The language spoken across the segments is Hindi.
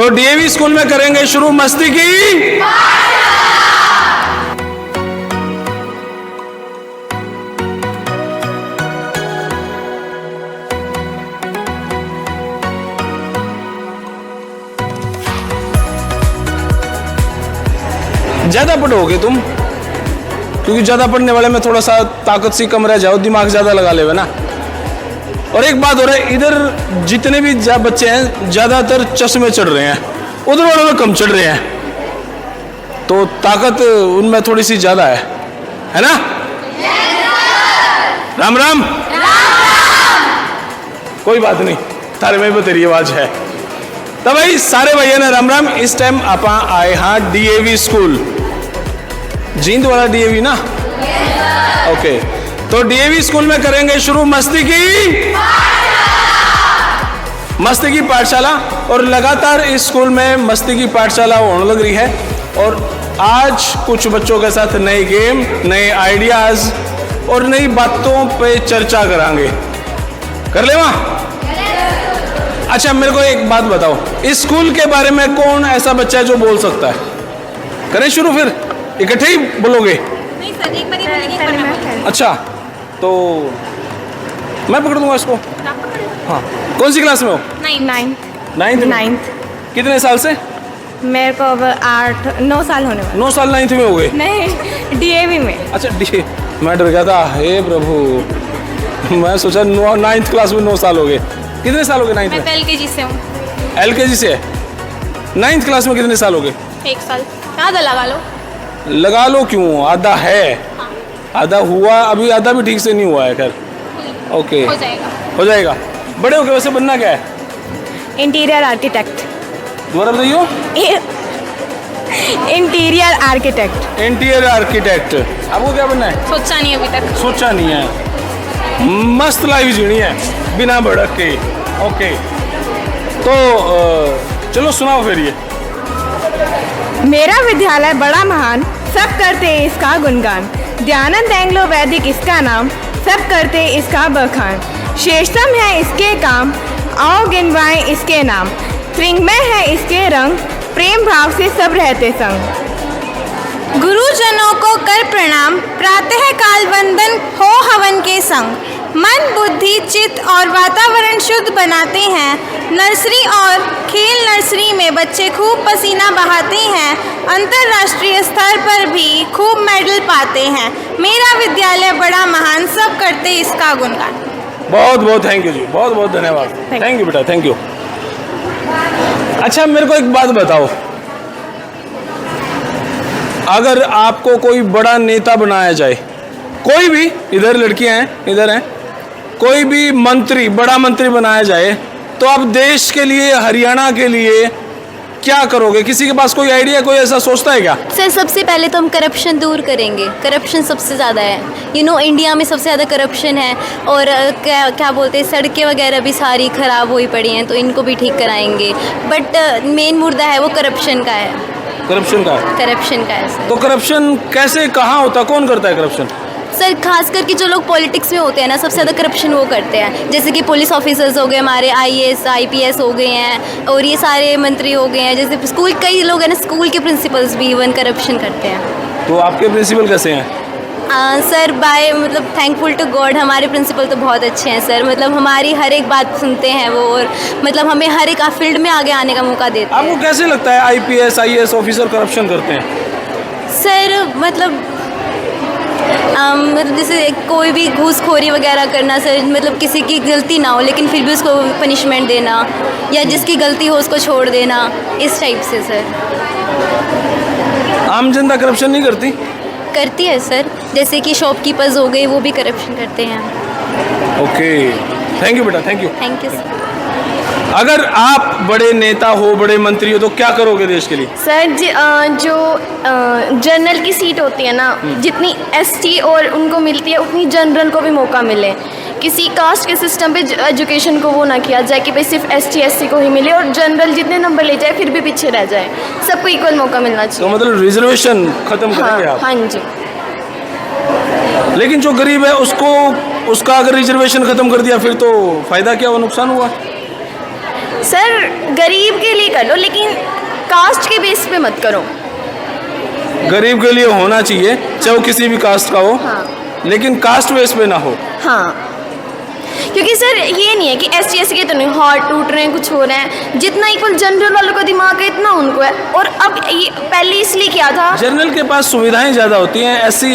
तो डीएवी स्कूल में करेंगे शुरू मस्ती की। ज्यादा पढ़ोगे तुम, क्योंकि ज्यादा पढ़ने वाले में थोड़ा सा ताकत सी कम रह जाओ, दिमाग ज्यादा लगा लेवे ना। और एक बात हो रहा है, इधर जितने भी बच्चे हैं ज्यादातर चश्मे चढ़ रहे हैं, उधर वालों में कम चढ़ रहे हैं, तो ताकत उनमें थोड़ी सी ज्यादा है ना। राम राम। कोई बात नहीं, थारे में भी तेरी आवाज है। तो भाई सारे भैया ने राम राम। इस टाइम आप आए हाँ डीएवी स्कूल, जींद वाला डीएवी ना। ओके, तो डीएवी स्कूल में करेंगे शुरू मस्ती की पाठशाला। और लगातार इस स्कूल में मस्ती की पाठशाला होने लग रही है। और आज कुछ बच्चों के साथ नए गेम, नए आइडियाज और नई बातों पे चर्चा करांगे। कर ले वहां। अच्छा मेरे को एक बात बताओ, इस स्कूल के बारे में कौन ऐसा बच्चा है जो बोल सकता है? करें शुरू, फिर इकट्ठे ही बोलोगे? नहीं सर, एक बार ही बोलेंगे। अच्छा तो मैं पकड़ दूंगा इसको। हाँ, कौन सी क्लास में हो? नाइन्थ। कितने साल से? मेरे को अब 8-9 साल होने वाले। 9 साल नाइन्थ में हो गए? नहीं, डीएवी में। अच्छा मैं डर गया था, हे प्रभु, मैं सोचा 9th क्लास में 9 साल हो गए। कितने साल हो गए 9th में? मैं एलकेजी से हूँ। एलकेजी से? 9th क्लास में कितने साल हो गए? 1 साल। आधा लगा लो। लगा लो क्यों, आधा है। हाँ। आधा हुआ, अभी आधा भी ठीक से नहीं हुआ है। खैर ओके, हो जाएगा। बड़े होके वैसे बनना क्या है? Interior architect. दोबारा बताइयो। Interior architect. Interior architect. आपको क्या बनना है? सोचा नहीं अभी तक। सोचा नहीं है, मस्त लाइफ जीनी है बिना भड़क के। ओके, तो चलो सुनाओ फिर ये। मेरा विद्यालय बड़ा महान, सब करते इसका गुणगान। दयानंद एंग्लो वैदिक इसका नाम, सब करते इसका बखान। श्रेष्ठतम है इसके काम, आओ गिनवाएं इसके नाम। त्रिंगमय है इसके रंग, प्रेम भाव से सब रहते संग। गुरुजनों को कर प्रणाम, प्रातः काल वंदन हो हवन के संग। मन बुद्धि चित्त और वातावरण शुद्ध बनाते हैं। नर्सरी और खेल नर्सरी में बच्चे खूब पसीना बहाते हैं। अंतर्राष्ट्रीय स्तर पर भी खूब मेडल पाते हैं। मेरा विद्यालय बड़ा महान, सब करते इसका गुणगान। बहुत बहुत थैंक यू जी, बहुत बहुत धन्यवाद। थैंक यू बेटा, थैंक यू। अच्छा मेरे को एक बात बताओ, अगर आपको कोई बड़ा नेता बनाया जाए, कोई भी, इधर लड़कियां हैं, इधर हैं, कोई भी मंत्री, बड़ा मंत्री बनाया जाए, तो आप देश के लिए, हरियाणा के लिए क्या करोगे? किसी के पास कोई आइडिया, कोई ऐसा सोचता है क्या? सर सबसे पहले तो हम करप्शन दूर करेंगे। करप्शन सबसे ज़्यादा है, इंडिया में सबसे ज़्यादा करप्शन है। और क्या बोलते हैं, सड़कें वगैरह भी सारी ख़राब हुई पड़ी हैं, तो इनको भी ठीक कराएंगे। बट मेन मुद्दा है वो करप्शन का है। करप्शन का है सर। तो करप्शन कैसे, कहाँ होता है, कौन करता है करप्शन? सर खास करके जो लोग पॉलिटिक्स में होते हैं ना, सबसे ज़्यादा करप्शन वो करते हैं। जैसे कि पुलिस ऑफिसर्स हो गए हमारे, IAS IPS हो गए हैं, और ये सारे मंत्री हो गए हैं। जैसे स्कूल, कई लोग हैं ना, स्कूल के प्रिंसिपल्स भी इवन करप्शन करते हैं। तो आपके प्रिंसिपल कैसे हैं? सर मतलब थैंकफुल टू गॉड, हमारे प्रिंसिपल तो बहुत अच्छे हैं सर। मतलब हमारी हर एक बात सुनते हैं वो, और मतलब हमें हर एक फील्ड में आगे आने का मौका देते हैं। आपको कैसे लगता है IPS IAS ऑफिसर करप्शन करते हैं? सर मतलब जैसे कोई भी घूसखोरी वगैरह करना सर, मतलब किसी की गलती ना हो लेकिन फिर भी उसको पनिशमेंट देना, या जिसकी गलती हो उसको छोड़ देना, इस टाइप से सर। आम जनता करप्शन नहीं करती है सर। जैसे कि शॉपकीपर्स हो गए, वो भी करप्शन करते हैं। ओके, थैंक यू बेटा, थैंक यू सर। अगर आप बड़े नेता हो, बड़े मंत्री हो, तो क्या करोगे देश के लिए? सर जो जनरल की सीट होती है ना, जितनी ST और उनको मिलती है उतनी जनरल को भी मौका मिले। किसी कास्ट के सिस्टम पे एजुकेशन को वो ना किया जाए कि भाई सिर्फ ST SC को ही मिले, और जनरल जितने नंबर ले जाए फिर भी पीछे रह जाए। सबको इक्वल मौका मिलना चाहिए। तो मतलब रिजर्वेशन खत्म करेंगे आप? हाँ जी। लेकिन जो गरीब है उसका अगर रिजर्वेशन खत्म कर दिया, फिर तो फायदा क्या हुआ, नुकसान हुआ? सर गरीब के लिए कर लो, लेकिन कास्ट के बेस पे मत करो। गरीब के लिए होना चाहिए, चाहे वो किसी भी कास्ट का हो, हाँ। लेकिन कास्ट बेस पे ना हो। हाँ, क्योंकि सर ये नहीं है कि ST SC के तो नहीं हार्ट टूट रहे हैं, कुछ हो रहे हैं, जितना इक्वल जनरल वालों का दिमाग है इतना उनको है। और अब ये पहले इसलिए क्या था, जनरल के पास सुविधाएं ज़्यादा होती हैं, SC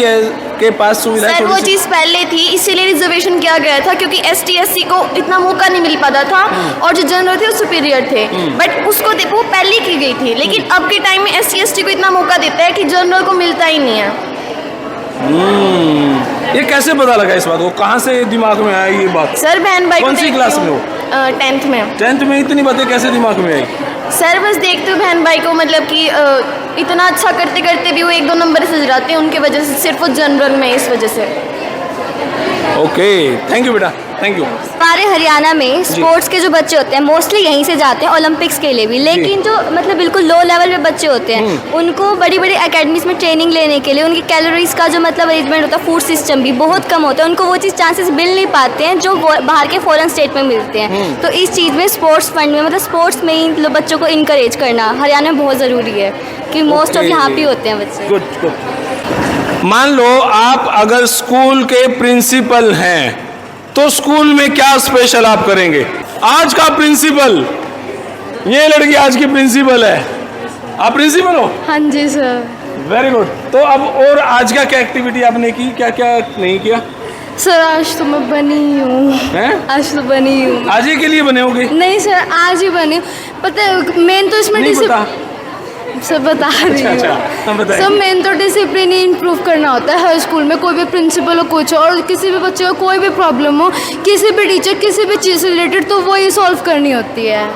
के पास सुविधाएं सर वो थोड़ी सी- चीज़ पहले थी, इसीलिए रिजर्वेशन किया गया था, क्योंकि ST SC को इतना मौका नहीं मिल पाता था और जो जनरल थे वो सुपीरियर थे। बट उसको वो पहले की गई थी, लेकिन अब के टाइम में ST ST को इतना मौका देता है कि जनरल को मिलता ही नहीं है। ये कैसे पता लगा इस बात को, कहाँ से दिमाग में आई ये बात? सर बहन भाई कौन सी क्लास में हो? 10th में। 10th में इतनी बातें कैसे दिमाग में आई? सर बस देखते हो बहन भाई को, मतलब कि इतना अच्छा करते करते भी वो 1-2 नंबर से जाते हैं, उनके वजह से, सिर्फ वो जनरल में, इस वजह से। ओके, थैंक यू बेटा, थैंक यू। हमारे हरियाणा में स्पोर्ट्स के जो बच्चे होते हैं मोस्टली यहीं से जाते हैं ओलंपिक्स के लिए भी, लेकिन जो मतलब बिल्कुल लो लेवल पे बच्चे होते हैं उनको बड़ी बड़ी एकेडमीज में ट्रेनिंग लेने के लिए उनकी कैलोरीज का जो मतलब अरेंजमेंट होता है, फूड सिस्टम भी बहुत कम होता है, उनको वो चीज़ चांसेस मिल नहीं पाते हैं जो बाहर के फॉरेन स्टेट में मिलते हैं। तो इस चीज़ में स्पोर्ट्स फंड में, मतलब स्पोर्ट्स में ही बच्चों को इनकरेज करना हरियाणा में बहुत ज़रूरी है, कि मोस्ट ऑफ यहाँ पे होते हैं बच्चे। Good good. मान लो आप अगर स्कूल के प्रिंसिपल हैं तो स्कूल में क्या स्पेशल आप करेंगे? आज का प्रिंसिपल, ये लड़की आज की प्रिंसिपल है, आप प्रिंसिपल हो? हाँ जी सर। Very good. तो अब और आज का क्या एक्टिविटी आपने की, क्या क्या नहीं किया? सर आज तो मैं बनी हूँ, हैं? आज तो बनी हूँ। आज ही के लिए बने होगे? नहीं सर, आज ही बनी हूँ। पता है मेन तो इसमें नहीं पता? सर बता रही हूँ। अच्छा, हम बताइए। सब मेन तो डिसिप्लिन ही इम्प्रूव करना होता है हर स्कूल में, कोई भी प्रिंसिपल हो कुछ, और किसी भी बच्चे को कोई भी प्रॉब्लम हो, किसी भी टीचर किसी भी चीज़ से रिलेटेड, तो वो ही सॉल्व करनी होती है।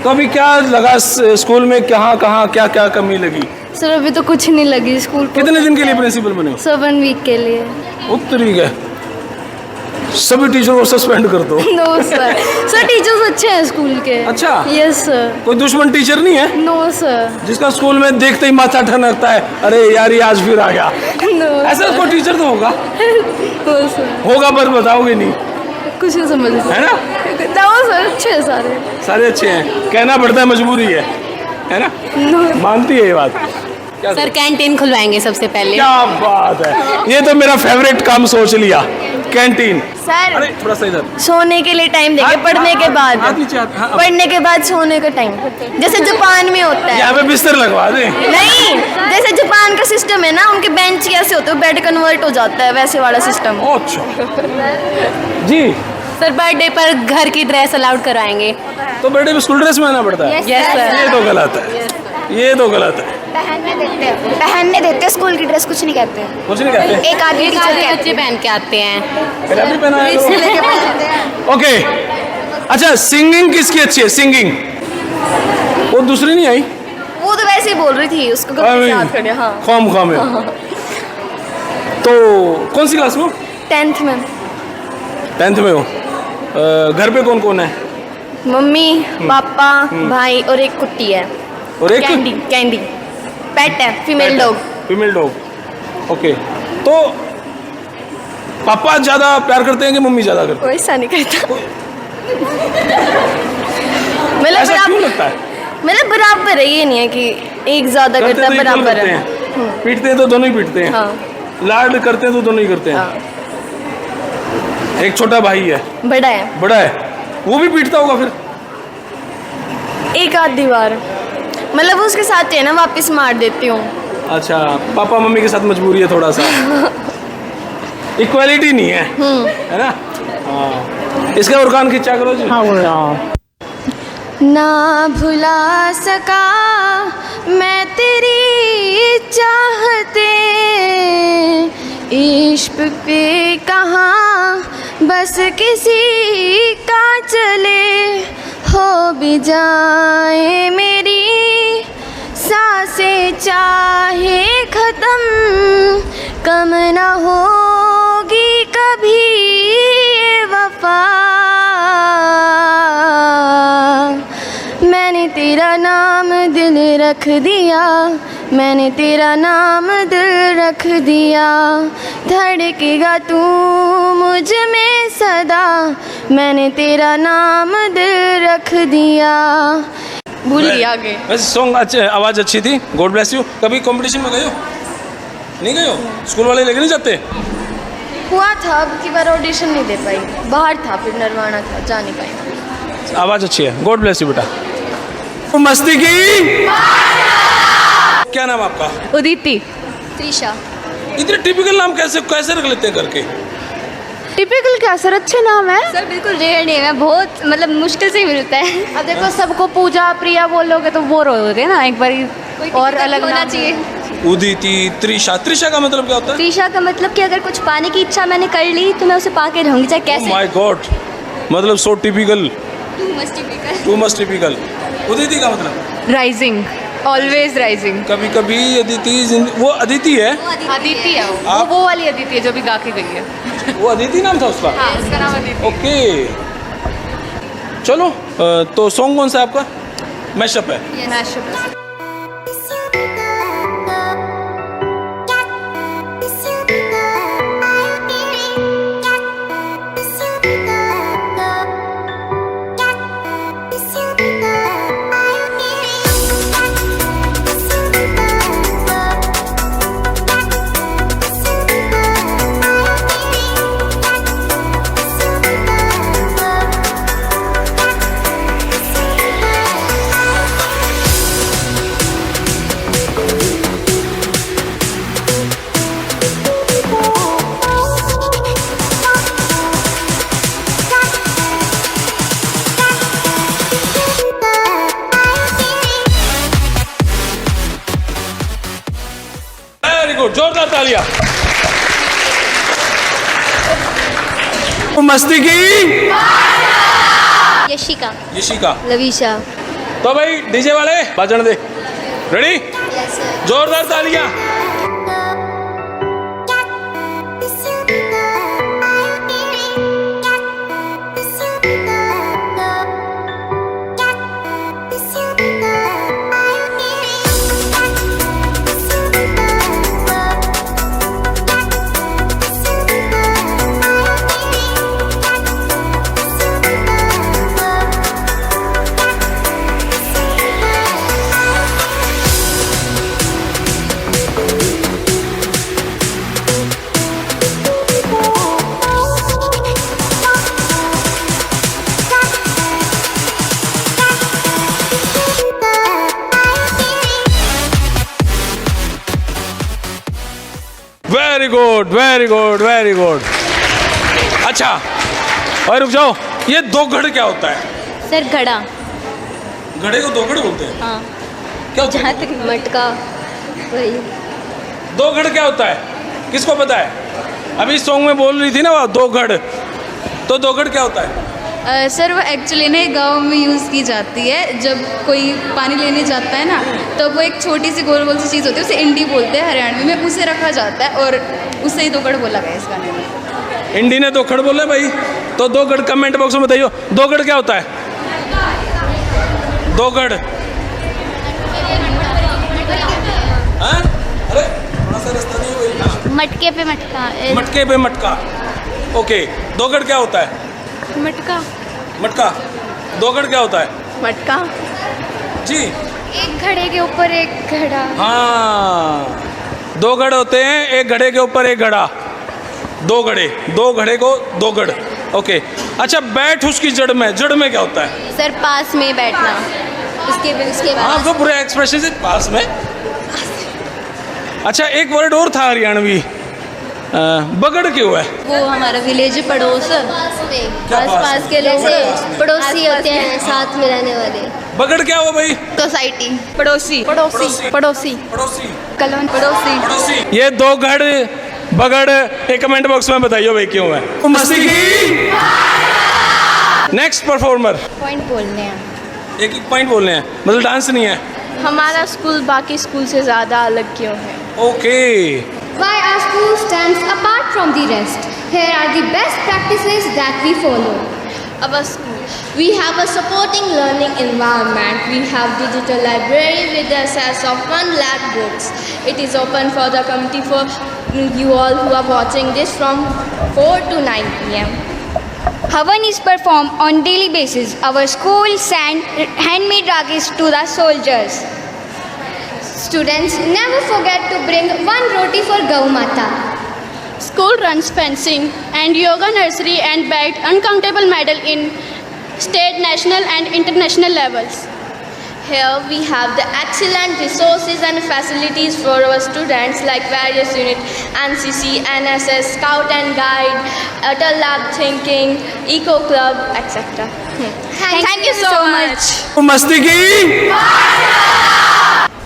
तो अभी क्या लगा स्कूल में, कहाँ कहाँ क्या क्या कमी लगी? सर अभी तो कुछ नहीं लगी स्कूल को। कितने दिन के लिए प्रिंसिपल बने हो? सर 1 वीक के लिए। उत्तरी है, सभी टीचर को सस्पेंड कर दो। नो सर, सर टीचर्स अच्छे हैं स्कूल के। अच्छा? Yes sir. कोई दुश्मन टीचर नहीं है नो सर। जिसका स्कूल में देखते ही माथा ठनकता है, अरे यार ये आज फिर आ गया? नो ऐसा कोई टीचर तो होगा? नो सर, होगा पर बताओगे नहीं, कुछ नहीं समझ है ना? नो सर, अच्छे हैं सारे। सारे अच्छे हैं, कहना पड़ता है, मजबूरी है ना? मानती है ये बात? क्या सर कैंटीन खुलवाएंगे सबसे पहले। क्या बात है, ये तो मेरा फेवरेट काम सोच लिया, कैंटीन। सर अरे थोड़ा सा इधर, सोने के लिए टाइम देंगे, पढ़ने के बाद, हाथ नीचे, हाँ, पढ़ने के बाद सोने का टाइम, जैसे जापान में होता है। यहाँ पे बिस्तर लगवा दे। नहीं, जैसे जापान का सिस्टम है ना, उनके बेंच कैसे होते हैं, बेड कन्वर्ट हो जाता है, वैसे वाला सिस्टम। अच्छा जी। सर बर्थडे पर घर की ड्रेस अलाउड कराएंगे। तो बर्थडे में स्कूल ड्रेस में आना पड़ता है? Yes sir. ये तो गलत है, ये तो गलत है। पहनने देते स्कूल की ड्रेस, कुछ नहीं कहते। कुछ नहीं कहते? एक आदमी टीचर सारे कहते बच्चे पहन के आते हैं। फिर अभी पहना है। ओके, अच्छा सिंगिंग किसकी अच्छी है? सिंगिंग वो दूसरी नहीं आई? वो तो वैसे ही बोल रही थी, उसको गलती से याद कर दिया। हाँ, खाम है। तो कौन सी क्लास में हो? 10th में। 10th में हो। घर पे कौन कौन है? मम्मी, पापा, भाई और एक कुत्ती है, और एक कैंडी पेट है, female dog. Female dog. Okay, तो पापा ज्यादा प्यार करते हैं कि मम्मी ज्यादा करते कोई ऐसा नहीं कहता, हैं? मतलब ऐसा क्यों बराबर, लगता है? मतलब बराबर है, ये नहीं है कि एक ज्यादा करते करता तो है, equal बराबर करते है। हैं। पीटते हैं तो दोनों ही पीटते हैं। हाँ लाड करते हैं तो दोनों ही करते हैं। हाँ, एक छोटा भाई है, बड़ा है, बड़ा है, वो भी पीटता होगा फिर? एक आध दीवार, मतलब उसके साथ है ना, वापस मार देती हूँ। अच्छा, पापा मम्मी के साथ मजबूरी है थोड़ा सा, इक्वालिटी नहीं है ना? हाँ, इसका और कान खिंचा करो जी। ना भुला सका मैं तेरी चाहते, इश्क पे कहाँ बस किसी का चले, हो भी जाए मेरी सांसें चाहे ख़त्म, कम ना होगी कभी ये वफा, मैंने तेरा नाम दिल रख दिया, मैंने तेरा नाम दिल रख दिया, धड़केगा तू मुझ में सदा, मैंने तेरा नाम दिल रख दिया। भूल गई आगे। वैसे सॉन्ग अच्छे, आवाज़ अच्छी थी, गॉड ब्लेस यू। कभी कंपटीशन में गए हो? नहीं गए हो? स्कूल वाले लेके नहीं जाते? हुआ था, अब की बार ऑडिशन नहीं दे पाई, बाहर था, फिर नरवाना था, जा नहीं पाई। आवाज़ अच्छी है, गॉड ब्लेस यू बेटा। मस्ती की क्या नाम आपका? उदिति। त्रिशा। इतने टिपिकल नाम कैसे कैसे रख लेते हैं करके? टिपिकल क्या सर, अच्छे नाम है सर बिल्कुल रेयर नेम है, बहुत मतलब मुश्किल से ही मिलता है। अब देखो सबको पूजा प्रिया बोलोगे तो बोर होगे ना, एक बार और अलग होना नाम चाहिए। उदिति, त्रिशा। त्रिशा का मतलब क्या होता है? त्रिशा का मतलब कि अगर कुछ पाने की इच्छा मैंने कर ली तो मैं उसे पा के रहूंगी, चाहे कैसे। माय गॉड, मतलब so typical, too much typical. Uditi का मतलब राइजिंग, ऑलवेज राइजिंग। कभी कभी अदिति, वो अदिति है? अदिति है आप? वो वाली अदिति है जो भी गा के गई है। वो अदिति नाम था उसका? हाँ, उसका नाम अदिति। ओके चलो, तो सॉन्ग कौन सा है आपका? मैशअप है। वेरी गुड, जोरदार तालियां। मस्ती की यशिका। यशिका। लविशा। तो भाई डीजे वाले बजन दे। रेडी? जोरदार तालियां। Very good, very good, very good. अच्छा, और रुक जाओ, ये दो घड़ क्या होता है? सर घड़ा। घड़े को दो घड़ बोलते हैं? हाँ। क्या होता है? मटका। वही। दो घड़ क्या होता है? किसको पता है? अभी सॉन्ग में बोल रही थी ना वो दो घड़, तो दो घड़ क्या होता है? सर वो एक्चुअली ना गाँव में यूज़ की जाती है, जब कोई पानी लेने जाता है ना तो वो एक छोटी सी गोल गोल सी चीज़ होती है, उसे इंडी बोलते हैं हरियाणवी में, उसे रखा जाता है और उससे ही दोगड़ बोला गया इस गाने में। इंडी ने दोगड़ बोला भाई, तो दोगड़ कमेंट बॉक्स में बताइए, दोगड़ क्या होता है? दोगड़ हाँ? अरे थोड़ा सा रास्ता नहीं हुआ। मटके पे मटका। मटके पे मटका। ओके, दोगड़ क्या होता है? मटका। मटका। दोगड़ क्या होता है? मटका जी। एक घड़े के ऊपर एक घड़ा। हाँ, दो घड़ होते हैं, एक घड़े के ऊपर एक घड़ा, दो घड़े, दो घड़े को दो घड़। ओके, अच्छा बैठ उसकी जड़ में, जड़ में क्या होता है? सर पास में बैठना, उसके हाँ बाद। तो पूरे एक्सप्रेशन से पास में। अच्छा एक वर्ड और था हरियाणवी, बगड़ क्यों है? वो हमारा विलेज पड़ोस, पास के लोग पड़ोसी होते हैं, साथ में रहने वाले। बगड़ क्या हुआ भाई? सोसाइटी। पड़ोसी। पड़ोसी। पड़ोसी। पड़ोसी। कलवन पड़ोसी। पड़ोसी। ये दो घड़ बगड़ एक कमेंट बॉक्स में बताइए भाई क्यों है? मस्ती की। Next performer. पॉइंट बोलने हैं। एक एक पॉइंट बोलने हैं, मतलब डांस नहीं है। हमारा स्कूल बाकी स्कूल से ज़्यादा अलग क्यों है? Okay. Why our school stands apart from the rest? Here are the best practices that we follow. our school. We have a supporting learning environment. We have digital library with access of 1 lakh books. It is open for the community for you all who are watching this from 4 to 9 p.m. Havan is performed on daily basis. Our school send handmade rakis to the soldiers. Students never forget to bring 1 roti for Gau Mata. School runs fencing and yoga nursery and bagged uncountable medal in state, national and international levels. Here we have the excellent resources and facilities for our students like various units, NCC, NSS, Scout and Guide, Atal Lab Thinking, Eco Club, etc. Thank you so much. मस्ती की।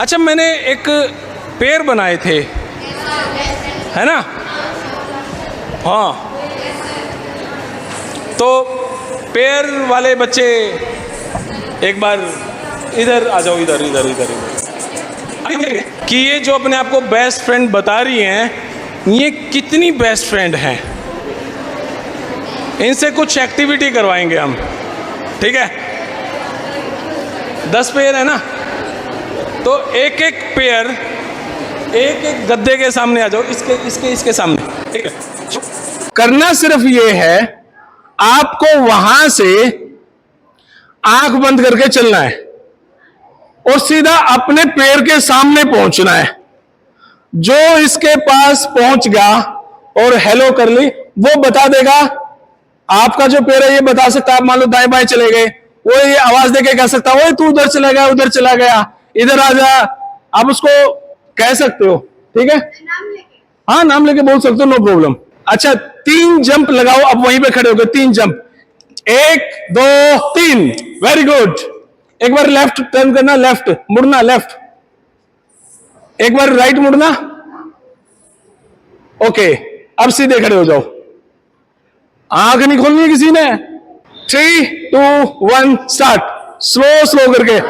अच्छा, मैंने एक पेड़ बनाए थे, है ना? हाँ, तो पेड़ वाले बच्चे एक बार इधर आ जाओ, इधर इधर इधर इधर। कि ये जो अपने आप को बेस्ट फ्रेंड बता रही हैं, ये कितनी बेस्ट फ्रेंड हैं? इनसे कुछ एक्टिविटी करवाएंगे हम, ठीक है? 10 पेयर है ना, तो एक एक पेयर एक एक गद्दे के सामने आ जाओ, इसके सामने, ठीक है? करना सिर्फ ये है, आपको वहां से आंख बंद करके चलना है और सीधा अपने पैर के सामने पहुंचना है। जो इसके पास पहुंच गया और हेलो कर ली, वो बता देगा। आपका जो पैर है ये बता सकता है, आप मान लो दाएं बाएं चले गए, वो ये आवाज देके कह सकता है, ओए तू उधर चला गया, उधर चला गया, इधर आ जा। आप उसको कह सकते हो, ठीक है? हाँ, नाम लेके बोल सकते हो, नो प्रॉब्लम। अच्छा, 3 जंप लगाओ, अब वहीं पे खड़े हो गए, 3 जंप, 1 2 3, वेरी गुड। एक बार लेफ्ट टर्न करना, लेफ्ट मुड़ना, लेफ्ट, एक बार राइट मुड़ना, ओके। अब सीधे खड़े हो जाओ, आंख नहीं खोलनी है किसी ने। 3 2 1 स्टार्ट, स्लो स्लो करके।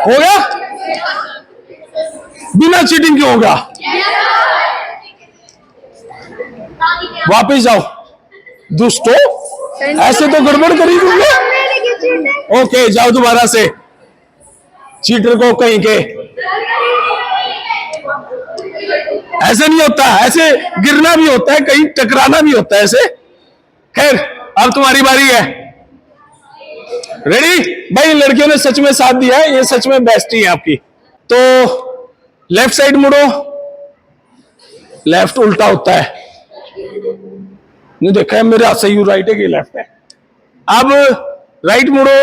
हो गया? बिना चीटिंग क्यों होगा? वापस जाओ दोस्तों, ऐसे तो गड़बड़ करी तुमने। ओके, जाओ दोबारा से, चीटर को कहीं के। ऐसे नहीं होता, ऐसे गिरना भी होता है, कहीं टकराना भी होता है ऐसे। खैर, अब तुम्हारी बारी है। रेडी? भाई, लड़कियों ने सच में साथ दिया है, ये सच में बेस्ट ही है आपकी। तो लेफ्ट साइड मुड़ो, लेफ्ट उल्टा होता है, नहीं देखा है मेरे हाथ से, यू राइट है कि लेफ्ट है। अब राइट मुड़ो,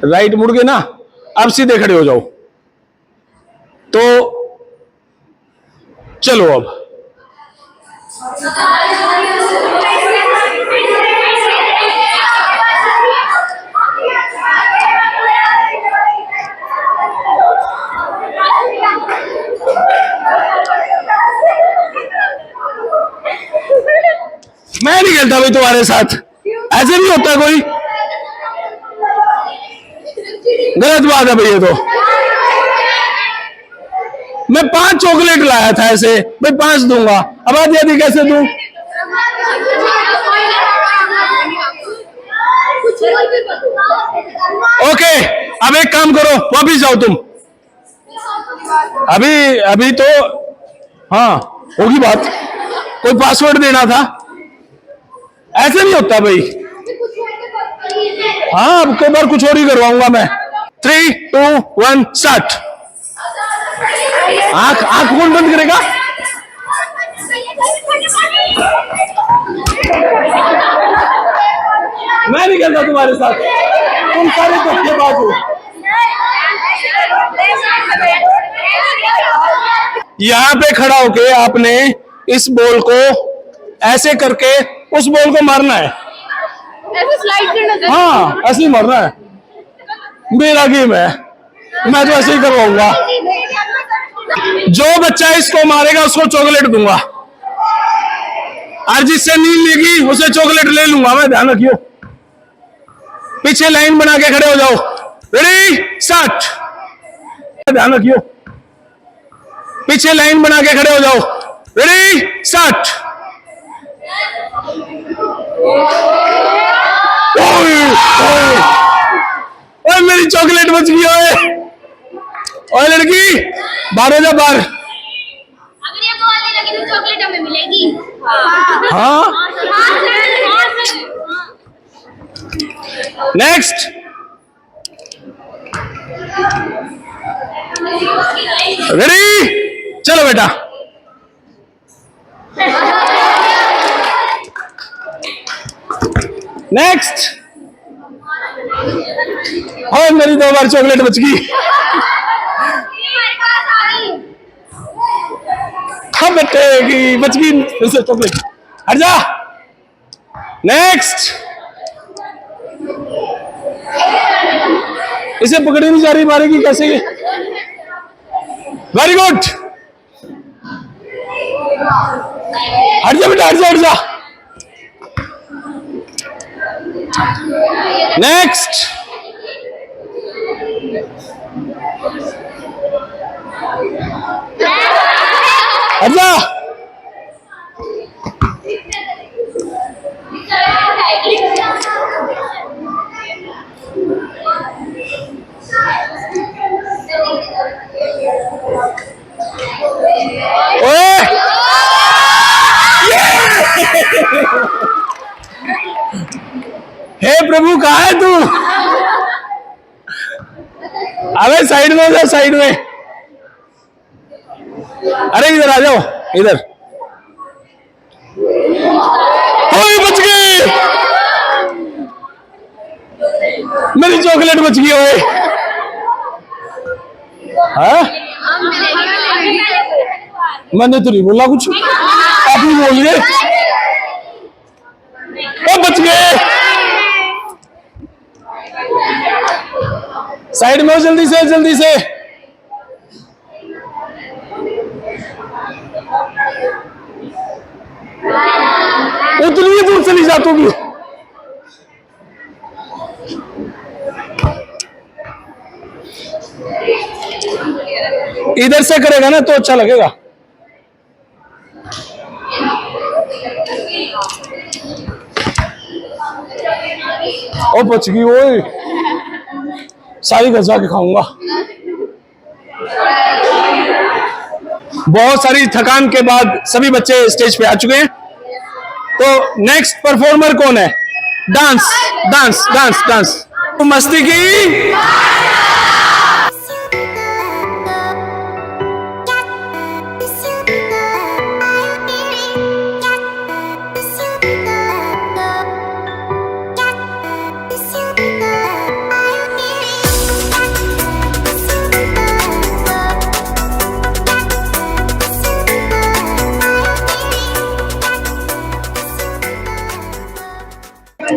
राइट मुड़ गए ना, अब सीधे खड़े हो जाओ। तो चलो अब मैं नहीं खेलता भाई तुम्हारे साथ, ऐसे नहीं होता कोई, गलत बात है भाई ये तो। मैं 5 चॉकलेट लाया था ऐसे, भाई 5 दूंगा, अब आधी आधी कैसे दूं? ओके, अब एक काम करो, वापिस जाओ तुम। अभी तो हाँ होगी बात, कोई पासवर्ड देना था, ऐसे नहीं होता भाई। हाँ, अब कई बार कुछ और ही करवाऊंगा मैं। 3 2 1 स्टार्ट। आंख कौन बंद करेगा? मैं नहीं खेलता तुम्हारे साथ, तुम सारे धोखेबाज हो। यहां पे खड़ा होके आपने इस बॉल को ऐसे करके उस बॉल को मारना है, ऐसे स्लाइड करना। हाँ, ऐसे ही मारना है। मेरा गेम है, मैं तो ऐसे ही करवाऊंगा। जो बच्चा इसको मारेगा उसको चॉकलेट दूंगा, और जिससे नींद लेगी उसे चॉकलेट ले लूंगा मैं, ध्यान रखियो। पीछे लाइन बना के खड़े हो जाओ। Ready start. ध्यान रखियो, पीछे लाइन बना के खड़े हो जाओ। Ready start. ओए मेरी चॉकलेट बच गई। ओए लड़की बाहर हो जा, बाहर। अगर ये बॉल नहीं लगी तो चॉकलेट हमें मिलेगी। हाँ नेक्स्ट। रेडी चलो बेटा। नेक्स्ट। और मेरी 2 बार चॉकलेट बच गई। हाँ बचेगी, बच गई फिर से चॉकलेट। हट जा। नेक्स्ट। इसे पकड़ी नहीं जा रही, मारेगी कैसे ये? Very good. हट जा बेटा, हट जा, हट जा। नेक्स्ट। हट जा। ओए हे प्रभु कहाँ है तू? अबे साइड में जा, साइड में। अरे इधर आ जाओ, इधर। ओए बच गए, मेरी चॉकलेट बच गई। ओए हाँ मैंने तो नहीं बोला कुछ, आप ही बोल रहे। ओ बच गए। साइड में हो, जल्दी से जल्दी से। उतनी दूर चली जा तू भी। इधर से करेगा ना तो अच्छा लगेगा। ओ बच गई। ओए सारी घर जाके खाऊंगा। बहुत सारी थकान के बाद सभी बच्चे स्टेज पे आ चुके हैं। तो नेक्स्ट परफॉर्मर कौन है? Dance dance dance dance. तो मस्ती की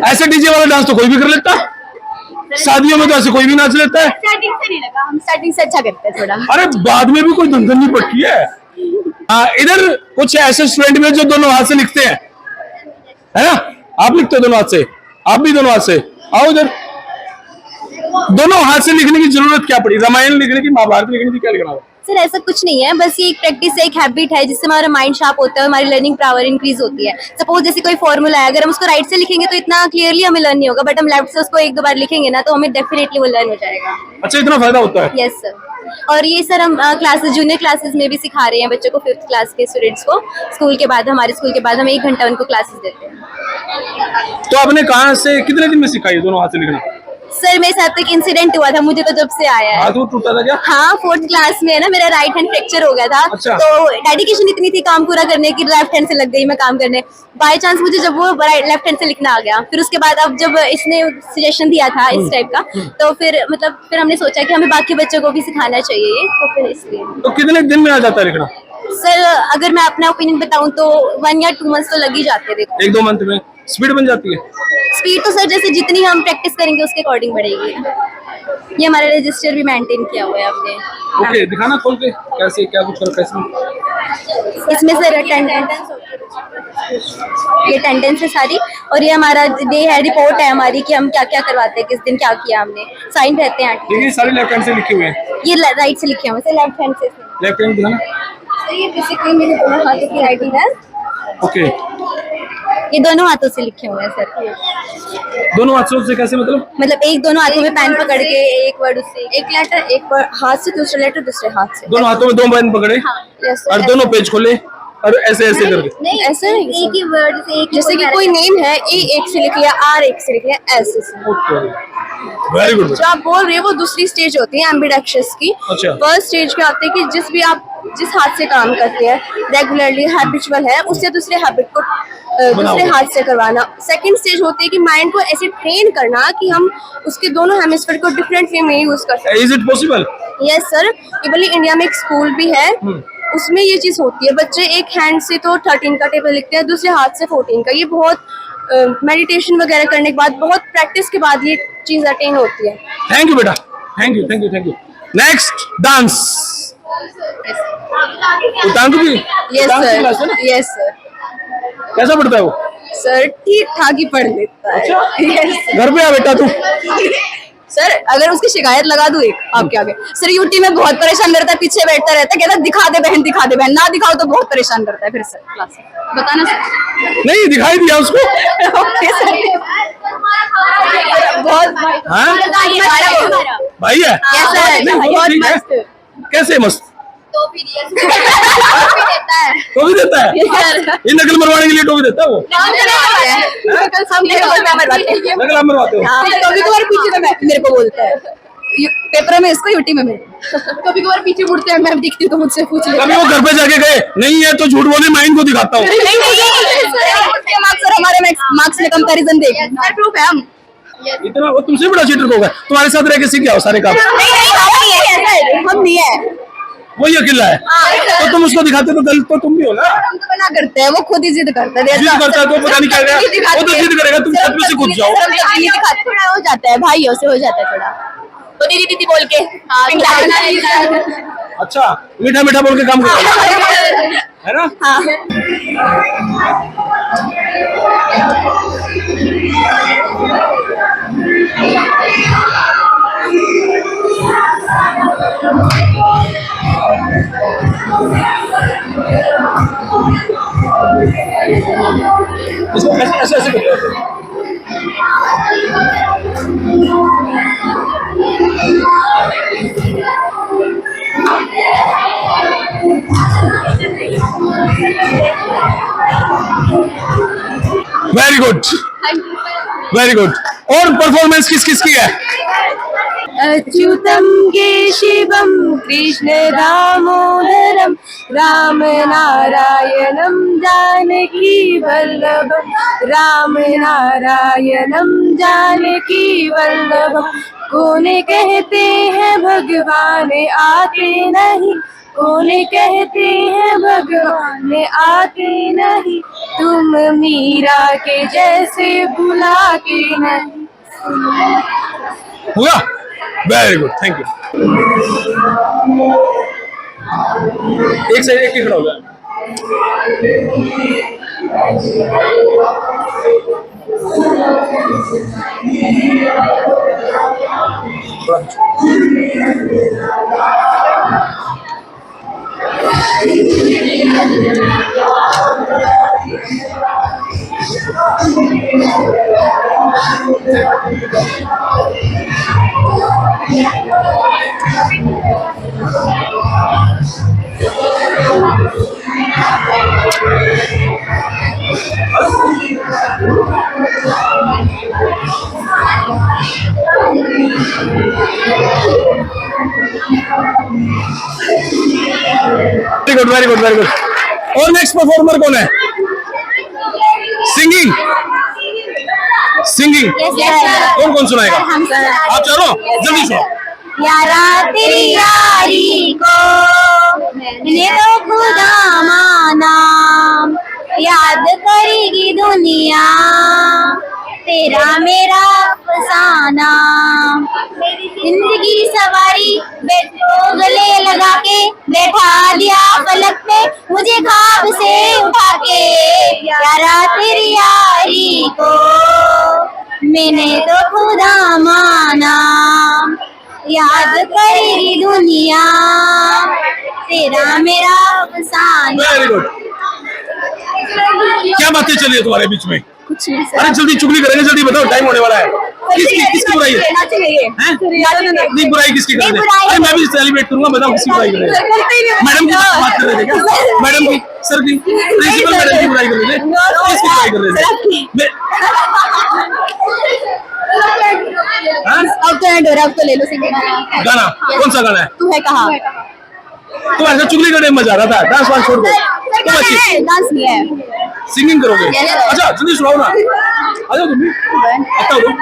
ऐसे डीजे वाला डांस तो कोई भी कर लेता है। शादियों में तो ऐसे कोई भी नाच लेता है। स्टार्टिंग से नहीं लगा, हम स्टार्टिंग से अच्छा करते हैं थोड़ा। अरे बाद में भी कोई धंधन नहीं पड़ती है। इधर कुछ ऐसे स्टूडेंट में जो दोनों हाथ से लिखते हैं, है ना? आप लिखते हो दोनों हाथ से, आप भी दोनों हाथ से। आओ इधर। दोनों हाथ से लिखने की जरूरत क्या पड़ी? रामायण लिखने की, महाभारत लिखने की, क्या लिखना हो? सर ऐसा कुछ नहीं है, बस ये एक प्रैक्टिस है, एक हैबिट है जिससे हमारा माइंड शार्प होता है, हमारी लर्निंग पावर इंक्रीज होती है। सपोज जैसे कोई फॉर्मूला है, अगर हम उसको राइट से लिखेंगे तो इतना क्लियरली हमें लर्न नहीं होगा, बट हम लेफ्ट से उसको 1-2 बार लिखेंगे ना तो हमें डेफिनेटली वो लर्न हो जाएगा। अच्छा, इतना फायदा होता है? Yes sir. और ये सर हम क्लासेस, जूनियर क्लासेस में भी सिखा रहे हैं बच्चों को, 5th क्लास के स्टूडेंट्स को। स्कूल के बाद, हमारे स्कूल के बाद हम 1 घंटा उनको क्लासेस देते हैं। तो आपने कहाँ से, कितने दिन में सिखाई दोनों हाथ से लिखना? सर मेरे साथ एक इंसिडेंट हुआ था, मुझे तो जब से आया है। हाथ वो टूटा था क्या? हाँ 4th क्लास में है ना, मेरा राइट हैंड फ्रैक्चर हो गया था। अच्छा। तो डेडिकेशन इतनी थी काम पूरा करने की, लेफ्ट हैंड से लग गई मैं काम करने। बाय चांस मुझे जब वो लेफ्ट हैंड से लिखना आ गया, फिर उसके बाद अब जब इसने सजेशन दिया था इस टाइप का, तो फिर मतलब फिर हमने सोचा कि हमें बाकी बच्चों को भी सिखाना चाहिए, तो फिर इसलिए। तो कितने दिन में आ जाता है लिखना? सर अगर मैं अपना ओपिनियन बताऊं तो 1 या 2 मंथ्स तो लग ही जाते हैं। देखो 1-2 मंथ में स्पीड बन जाती है? स्पीड तो सर जैसे जितनी हम प्रैक्टिस करेंगे उसके अकॉर्डिंग बढ़ेगी। ये हमारा रजिस्टर भी मेंटेन किया हुआ है हमने। ओके, दिखाना खोल के कैसे क्या कुछ करता है इसमें। इसमें सर अटेंडेंस, ये अटेंडेंस है सारी, और ये हमारा डे है, रिपोर्ट है हमारी कि हम क्या क्या करवाते हैं, किस दिन क्या किया हमने, साइन रहते हैं। देखिए सारे लेफ्ट हैंड से लिखे हुए हैं, ये राइट से लिखे हुए हैं, लेफ्ट हैंड से। लेफ्ट हैंड दिखाना। तो ये बेसिकली मेरे दोनों हाथों की राइटिंग है, ओके, ये दोनों हाथों से लिखे हुए हैं सर। दोनों हाथों से कैसे मतलब एक दोनों हाथों में पेन पकड़ के एक वर्ड उससे, एक लेटर एक हाथ से, दूसरा लेटर दूसरे हाथ से। दोनों हाथों में दो पेन पकड़े यस और दोनों पेज खोले और ऐसे ऐसे करके। नहीं ऐसे नहीं, एक ही वर्ड से, एक जैसे कि कोई नेम है, ए एक से लिख लिया, आर एक से लिख लिया, ऐसे से। Very good. जो आप बोल रहे हो वो दूसरी स्टेज होती है एम्बिडेक्शस की। अच्छा। फर्स्ट स्टेज क्या होती है कि जिस हाथ से काम करते हैं, रेगुलरली हैबिचुअल है, उससे दूसरे हैबिट को दूसरे हाथ से करवाना। सेकंड स्टेज होती है कि माइंड को ऐसे ट्रेन करना कि हम उसके दोनों हेमिस्फीयर को डिफरेंट वे में यूज कर सकते हैं। Is it possible? Yes sir, even India में एक स्कूल भी है, उसमें ये चीज होती है। बच्चे एक हैंड से तो 13 का टेबल लिखते हैं, दूसरे हाथ से 14 का। ये बहुत मेडिटेशन वगैरह करने के बाद, बहुत प्रैक्टिस के बाद ये चीज अटेन होती है। थैंक यू बेटा, thank you thank you thank you. Next dance. उतांग भी? यस डांस की क्लास है ना? Sir, yes sir. कैसा पढ़ता है वो? सर ठीक ठाक ही पढ़ लेता है। Yes, घर पे आ बेटा तू। सर अगर उसकी शिकायत लगा दूं एक आपके आगे, सर यूटी में बहुत परेशान करता है, पीछे बैठता रहता है, कहता है दिखा दे बहन, दिखा दे बहन, ना दिखाओ तो बहुत परेशान करता है। फिर सर क्लास में बताना सर। नहीं दिखाई दिया उसको? Okay sir. बहुत हाँ? भाई है? Yes, sir. नहीं, वो बहुत ठीक है। मस्त। कैसे मस्त? टोपी देता है। टोपी देता है? ये नकल मरवाने के लिए टोपी देता है वो? नकल आप मरवाते हो? कभी कभार पीछे में मेरे को बोलता है, पेपर में इसको यूटी में कभी कभार पीछे मुड़ते हैं, मैम दिखती तो मुझसे पूछ ले। कभी वो घर पे जाके गए नहीं है तो झूठ बोले, मैं इनको दिखाता हूँ। सर हमारे मार्क्स में कंपैरिजन देख, प्रूफ है हम। इतना वो तुमसे बड़ा चीटर होगा, तुम्हारे साथ रह के सीख जाओ सारे काम। हम नहीं है, वही अकेला है तो तुम उसको दिखाते तो गलत तो तुम भी हो ना। हम तो मना करते हैं, वो खुद ही जिद करता है। जिद करता है तो पता नहीं क्या करेगा, वो तो जिद करेगा, तुम छत में से कूद जाओ। थोड़ा हो जाता है, भाइयों से हो जाता है थोड़ा, तो दीदी दीदी बोल के। अच्छा, मीठा मीठा बोल के काम करो, है ना? इसको ऐसे ऐसे करते हैं। Very good, very good. और परफॉर्मेंस किस किस की है? अच्युतम केशवम कृष्ण दामोदरम राम नारायणम जानकी वल्लभम राम नारायणम जानकी वल्लभम। कौन कहते हैं भगवान आते नहीं, कौन कहते हैं भगवान आते नहीं, तुम मीरा के जैसे भुला के नहीं। हुआ? Very good, thank you. एक से एक ही खड़ा हो जाए। Very good, very good, very good. और नेक्स्ट परफॉर्मर कौन है? सिंगिंग, सिंगिंग कौन कौन सुनाएगा? आप चारों जल्दी सुनो। यारा तेरी यारी को मैंने तो खुदा माना, याद करेगी दुनिया तेरा मेरा फसाना। जिंदगी सवारी बेटो गले लगा के बैठा दिया पलक पे, मुझे से उठा के यारा तेरी यारी को मैंने तो खुदा माना, याद करेगी दुनिया तेरा मेरा अफसाना। Very good. क्या बातें चल रही है तुम्हारे बीच में? कुछ नहीं अरे जल्दी चुगली करेंगे, जल्दी बताओ, टाइम होने वाला है। किसकी बुराई है? हैं? नहीं, बुराई किसकी कर रहे हैं? अरे मैं भी सेलिब्रेट करूंगा, बताओ किसकी बुराई कर रहे हैं? मैडम की बात कर रहे थे क्या? मैडम की, सर की, प्रिंसिपल मैडम की बुराई कर रहे थे? किसकी बुराई कर रहे थे? अब तो एंड हो रहा है, अब तो ले लो सिंगिंग गाना कौन सा गाना है? तू है कहाँ? तो ऐसा चुगली करने में मजा आ रहा था, डांस वांस छोड़ दो। तुम अच्छी डांस नहीं है, सिंगिंग करोगे? अच्छा जल्दी सुनाओ ना, आ जाओ तुम भी, आता हो तुम।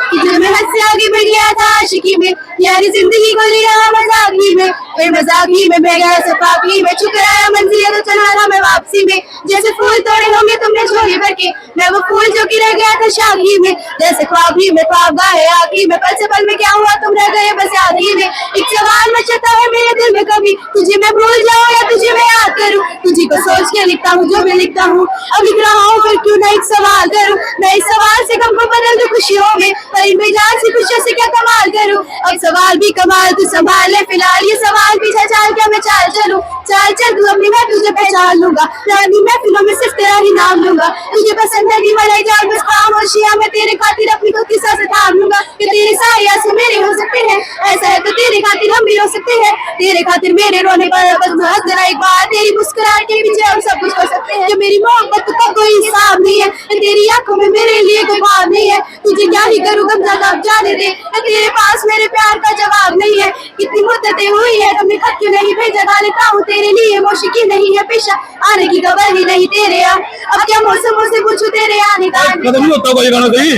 मैं हंस आगे बढ़ गया था आशिकी में, यारी जिंदगी को ले रहा मजाकी में, फिर मजाकी में मैं गया सफाकी में, ठुकराया मंजिल तो चला रहा मैं वापसी में। जैसे फूल तोड़े होंगे तुमने झोली भर के, मैं वो फूल जो कि रह गया था शाखी में। जैसे ख्वाब ही में ख्वाब गाए आखी में, पल से पल में क्या हुआ तुम रह गए बस याद ही में। एक सवाल मचता है मेरे दिल में, कभी तुझे मैं भूल जाऊं या तुझे मैं याद करूं। तुझे को सोच के लिखता हूँ जो मैं लिखता हूँ, अब लिख रहा हूँ फिर क्यों ना एक सवाल करूं। मैं इस सवाल से गम को बदल दूं खुशियों में, पर इन बेजान सी खुशियों से क्या कमाल करूं। अब सवाल भी कमाल तू संभाल ले फिलहाल, ये सवाल पीछे चाल क्या मैं चाल चलूं। चाल चल तू अपनी, मैं तुझे पहचान लूंगा, रानी मैं फिल्मों में सिर्फ तेरा ही नाम लूंगा। तुझे पसंद है कि मलाई जान बस खामोशियां, मैं तेरे खातिर अपनी को किस्सा से थाम लूंगा। कि तेरे सारे आंसू मेरे हो सकते हैं, ऐसा है तो तेरे खातिर हम भी रो सकते हैं। तेरे खातिर मेरे रोने पर बस हंस देना एक बार, तेरी मुस्कुराहट के पीछे हम सब कुछ कर सकते हैं। जो मेरी मोहब्बत का कोई हिसाब नहीं है, तेरी आंखों में मेरे लिए कोई ख्वाब नहीं है। तुझे क्या ही करूँ कब ज्यादा जाने दे, तेरे पास मेरे प्यार का जवाब नहीं है। कितनी मुद्दतें हुई है तुमने खत क्यों नहीं भेजा, गा लेता हूँ तेरे लिए मौशिकी नहीं है पेशा, आने की खबर ही नहीं तेरे यहाँ। अब क्या मौसम से पूछूं तेरे आने का खत्म नहीं होता कोई गाना सही।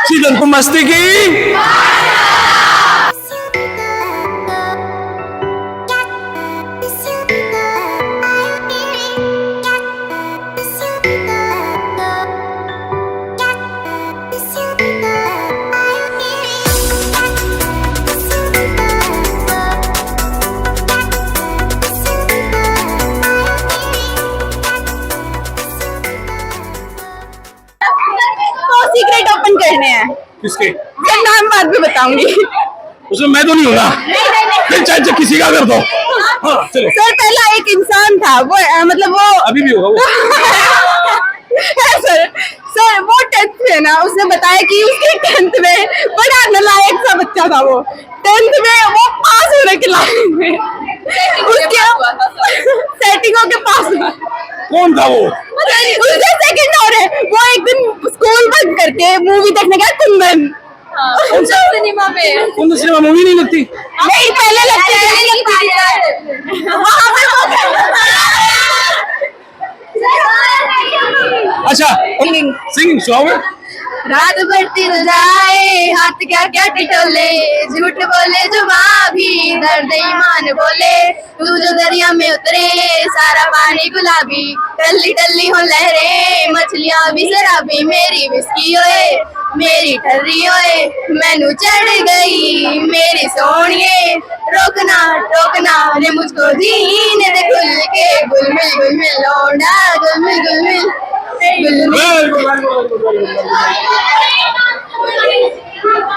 सीजन को मस्ती की सीक्रेट ओपन करने हैं, किसके? सर नाम बाद में बताऊंगी। उसमें मैं तो नहीं होगा, फिर चाहे किसी का कर दो। हाँ चलो। सर पहला एक इंसान था वो मतलब वो अभी भी होगा वो। है सर वो 10th में ना, उसने बताया कि उसके 10th में बड़ा नालायक सा बच्चा था। वो 10th में वो पास होने के लायक में उसके सेटिंगों के पास कौन था वो? उसके सेकंड और है वो एक दिन स्कूल बंद करके मूवी देखने गया कुंदन। कौन सा सिनेमा में? कौन सा सिनेमा मूवी नहीं लगती? नहीं पहले लगती थी वहाँ पे अच्छा सिंगिंग सुनाओ। रात बढ़ती जाए हाथ क्या क्या टिटोले, झूठ बोले जुबां भी दर्द ईमान बोले। तू जो दरिया में उतरे सारा पानी गुलाबी, टल्ली टल्ली हो लहरें मछलियां भी शराबी। मेरी विस्की ओए मेरी ठर्री ओए मैनू चढ़ गई मेरी सोनिए, रोकना टोकना रे मुझको जीने दे खुल के। गुलमिल गुलमिल लौंडा गुलमिल गुलमिल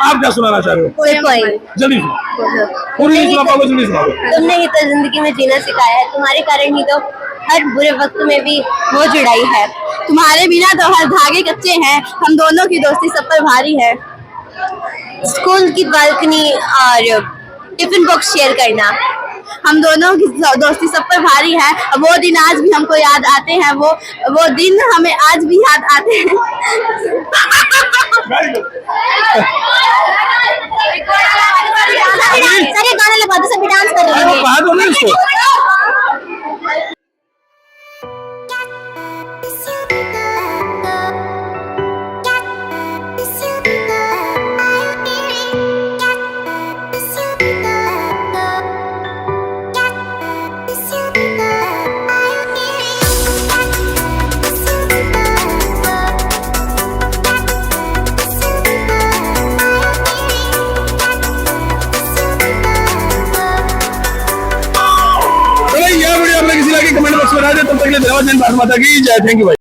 आप क्या सुनाना चाह रहे हो? कोई जल्दी सुनाओ, पूरी नहीं सुना पाओगे, जल्दी सुनाओ। तुमने ही तो जिंदगी में जीना सिखाया है, तुम्हारे कारण ही तो हर बुरे वक्त में भी वो जुड़ाई है। तुम्हारे बिना तो हर धागे कच्चे हैं, हम दोनों की दोस्ती सब पर भारी है। स्कूल की बालकनी और टिफिन बॉक्स शेयर करना, हम दोनों की दोस्ती सब पर भारी है। वो दिन आज भी हमको याद आते हैं, वो दिन हमें आज भी याद आते हैं। सर ये गाना लगा दो, सभी डांस कर रहे हैं। बात हो ना इसको। तब तक के लिए धन्यवाद। भारत माता की जय। थैंक यू भाई।